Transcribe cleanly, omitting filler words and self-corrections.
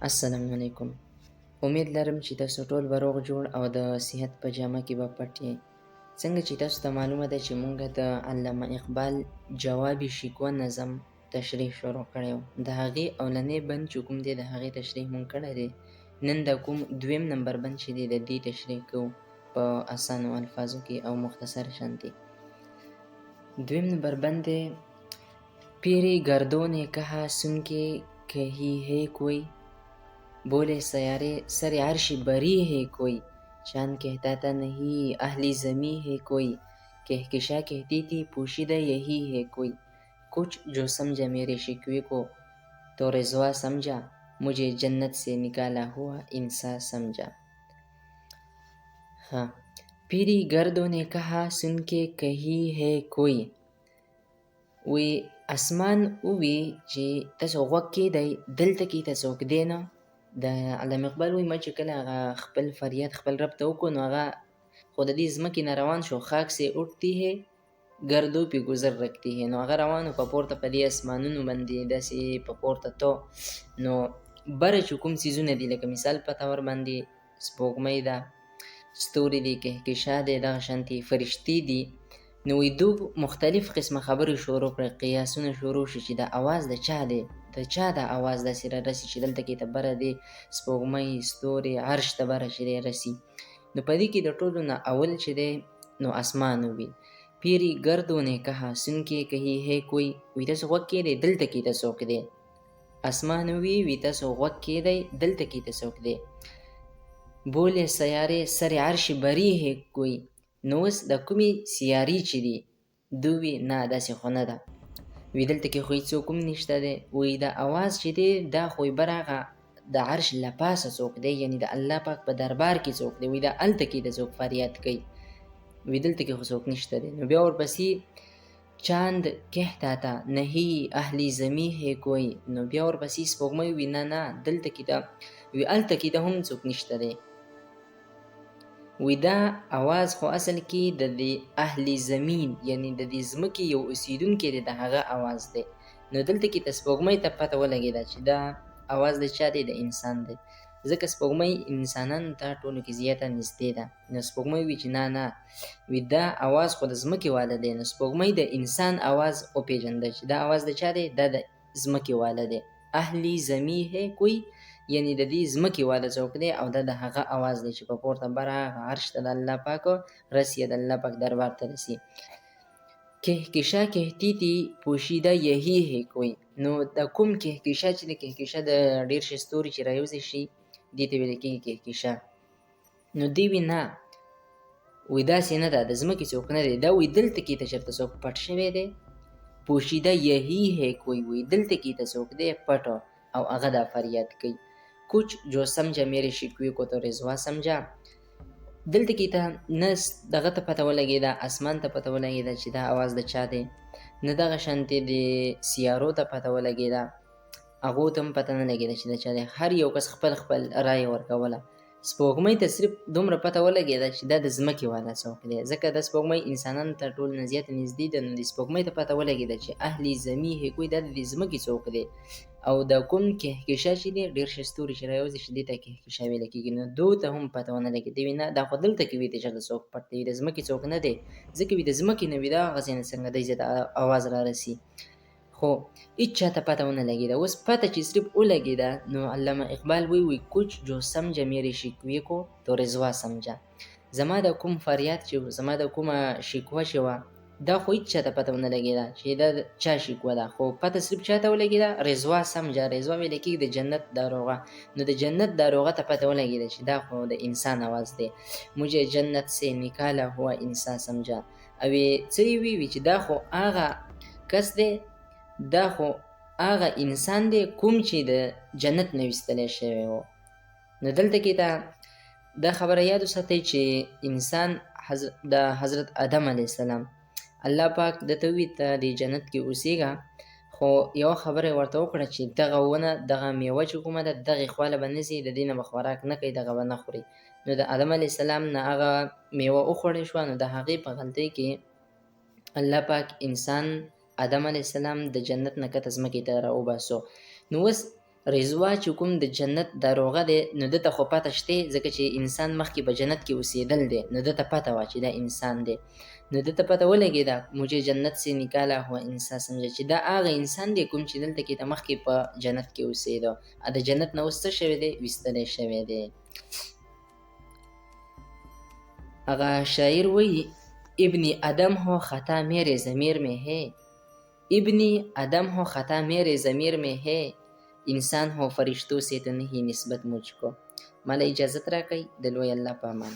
السلام علیکم. امید لرم چې تاسو ټول به روغ جوړ او د صحت په جامه کې به پټ یې. څنګه چې تاسو ته معلومه ده چې مونږ د علامه اقبال جوابي شکوه نظم تشریح شروع کړی و. د هغې اولنی بند چې کوم دی د هغې تشریح مونږ کړی دی. نن د کوم دویم نمبر بند چې دی د دې تشریح کوو په اسانو الفاظو کې او مختصر شانتي. دویم نمبر بند دی پیری گردوں نے کہا سن کے کہی ہے کوئی بولے سیارے سر عرش بری ہے کوئی چاند کہتا تھا نہیں اہلی زمیں ہے کوئی کہکشاں کہتی تھی پوشیدہ یہی ہے کوئی کچھ جو سمجھا میرے شکوے کو تو رضوا سمجھا مجھے جنت سے نکالا ہوا انسان سمجھا. ہاں پیری گردوں نے کہا سن کے کہی ہے کوئی وی اسمان وی چې تاسو غوږ کېدئ دلته کې تاسو ږدئ نه د علامه اقبال وایي ما چې کله هغه خپل فریاد خپل رب ته وکړو نو هغه خو د دې ځمکې نه روان شو خاک سے اٹھتی ہے گردو پې گزر رکھتی ہے نو هغه روان په پورته په دې اسمانونو باندې داسې په پورته تو نو بره چې کوم څیزونه دي لکه مثال په طور باندې سپوږمۍ ده ستوري دي کهکشا دی دغه شانتې فرشتې دي نو دو مختلف قسمه خبرې شروع کړې قیاسونه شروع شي چې دا اواز د چا دی د چا دا اواز داسې را رسي چې دلته کې ته بره دی سپوږمۍ ستوري عرش ته بره چې دی رسي نو په دې کې د ټولو نه اول چې دی نو اسمان وي پیری گردوں نے کہا سن کے کہی ہے کوئی وی تاسو غوږ کېدی دلته کې ته څوک دی اسمان وی تاسو غوږ کېدی دلته کې ته څوک دی بولے سیارے سر عرش بری ہے کوئی نو اوس د کومې سیارې چې دي دوی نه داسې خو نه ده وی دلته کې خو هېڅوک هم نشته دی وی دا اواز چې دی دا خو بر هغه د عرش له پاسه څوک دی یعنې د الله پاک په دربار کې څوک دی وی دا هلته کې د څوک فریاد کوي وی دلته کې خو څوک نشته دی نو بیا ورپسې چاند کہتا تھا نہیں اهلی زمین ہے کوئی نو بیا ورپسې سپوږمۍ وی نه دلته کې ده وی هلته کې ده هم څوک نشته دی وی دا اواز خو اصل کې د دې اهلی زمین یعنی د دې ځمکې یو اوسیدونکی دی د هغه اواز دی نو دلته کې ته سپوږمۍ ته پته ولګېده چې دا اواز د چا دی د انسان دی ځکه سپوږمۍ انسانانو ته ټولو کې زیاته نږدې ده نو سپوږمۍ وی چې نه وی دا اواز خو د ځمکې والا دی نو سپوږمۍ د انسان اواز وپېژنده چې دا اواز د چا دی دا د ځمکې والا دی اهلی زمین ہے کوئی یعنی د دې ځمکې والا څوک دی او دا د هغه اواز دی چې په پورته بره عرش ته د الله پاک رسي د الله پاک دربار ته رسي کهکشا کهتی تي پوشیده یهی ہے کوئی نو د کوم کهکشا چې د کهکشا د ډېر شي ستوري چې رایوځي شي دې ته ویل کېږي کهکشا نو دی وی نه وی داسې نه ده د ځمکې څوک نه دی دا وی دلته کې ته چېرته څوک پټ شوی دی پوشیده یهی ہے کوئی وی دلته کې ته څوک دی پټ او هغه دا فریاد کوي کچھ جو سمجھا میرے شکوے کو تو رضوا سمجھا دلته کې ته نه دغه ته پته ولګېده اسمان ته پته ولګېده چې دا اواز د چا دی نه دغه شانتې د سیارو ته پته ولګېده هغو ته هم پته نه لګېده چې د چا دی هر یو کس خپل خپل رایه ورکوله سپوږمۍ ته صرف دومره پته ولګېده چې دا د ځمکې والا څوک دی ځکه د سپوږمۍ انسانانو ته ټول نه زیاته نږدې ده نو د سپوږمۍ ته پته ولګېده چې اهلي زمین ہے کوئی دا د دې ځمکې څوک دی او د کوم کهکشا چې دی ډېر ښه ستوري چې راوځي چې دې ته کهکشا ویل کېږي نو دو ته هم پته ونه لګېده وي نه دا خو دلته کې وي چې چېرته څوک پټ دی د ځمکې څوک نه دی ځکه وي د ځمکې نه وي دا هغسې نه څنګه دی چې د اواز را رسي خو هیڅ چاته پته ونه لګېده اوس پته چې صرف ولګېده نو علامه اقبال وی کچھ جو سمجھا میرے شکوې کو تو رضوا سمجھا زما د کوم فریاد چې زما د کومه شکوه چې وه دا خو هیڅ چاته پته ونه لګېده چې دا چا شکوه ده خو پته صرف چاته ولګېده رضوا سمجھا رضوا ویل کېږي د جنت داروغه نو د جنت داروغه ته پته ولګېده چې دا خو د انسان اواز دی مجھے جنت سے نکالا ہوا انسان سمجھا او څه یې وی چې دا خو هغه کس دی دا خو هغه انسان دی کوم چې د جنت نه ویستلی شوی و نو دلته کې ته دا خبره یاد وساتئ چې انسان د حضرت آدم علیه السلام الله پاک دته وی ته د جنت کې اوسېږه خو یوه خبره یې ورته وکړه چې دغه ونه دغه میوه چې کومه ده دغې خواله به نه ځي د دې نه به خوراک نه کوي دغه به نه خوري نو د آدم علیه السلام نه هغه میوه وخوړې شوه نو د هغې په غلطۍ کې الله پاک انسان آدم علیه السلام د جنت نه کته ځمکې ته راوباسو نو اوس رضوا چې کوم د جنت دروغه دی نو دته خو پته شته ځکه چې انسان مخکې په جنت کې اوسېدل دی نو دته پته وا چې دا انسان دی نو دته پته ولګېده مجھے جنت سے نکالا ہوا انسان سمجھه چې دا هغه انسان دی کوم چې دلته کې د مخکې په جنت کې اوسېده د جنت نه اوس څه شوی دی ویستلی شوی دی هغه شاعر وایي ابن آدم ہو خطا میرے ضمیر میں ہے ابن آدم ہو خطا میرے ضمیر میں ہے انسان ہو فرشتوں سے تو نہیں نسبت مجھ کو مالا اجازت راکئ د لوی الله په امان